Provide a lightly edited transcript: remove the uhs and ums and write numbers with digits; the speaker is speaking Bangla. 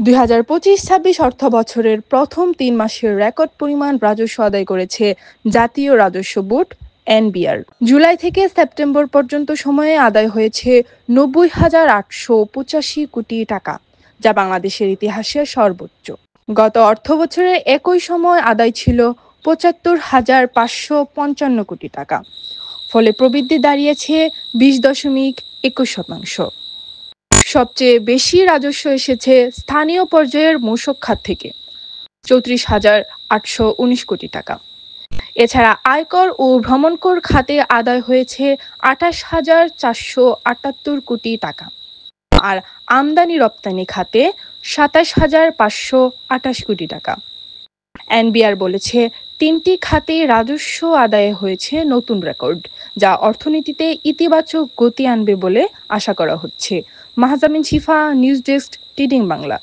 ২০২৫-২৬ অর্থবছরের প্রথম ৩ মাসের রেকর্ড পরিমাণ রাজস্ব আদায় করেছে জাতীয় রাজস্ব বোর্ড এনবিআর। জুলাই থেকে সেপ্টেম্বর পর্যন্ত সময়ে আদায় হয়েছে ৯০,৮৮৫ কোটি টাকা, যা বাংলাদেশের ইতিহাসে সর্বোচ্চ। গত অর্থবছরে একই সময় আদায় ছিল ৭৫,৫৫৫ কোটি টাকা। ফলে প্রবৃদ্ধি দাঁড়িয়েছে ২০.২১%। সবচেয়ে বেশি রাজস্ব এসেছে স্থানীয় পর্যায়ের মূসক খাত থেকে ৩৪,৮১৯ কোটি টাকা। এছাড়া আয়কর ও ভ্রমণকর খাতে আদায় হয়েছে ২৮,৪৭৮ কোটি টাকা, আর আমদানি রপ্তানি খাতে ২৭,৫২৮ কোটি টাকা। এনবিআর বলেছে, ৩টি খাতে রাজস্ব আদায়ে হয়েছে নতুন রেকর্ড, যা অর্থনীতিতে ইতিবাচক গতি আনবে বলে আশা করা হচ্ছে। মাহজামিন শিফা, নিউজ ডেস্ক, টিডিং বাংলা।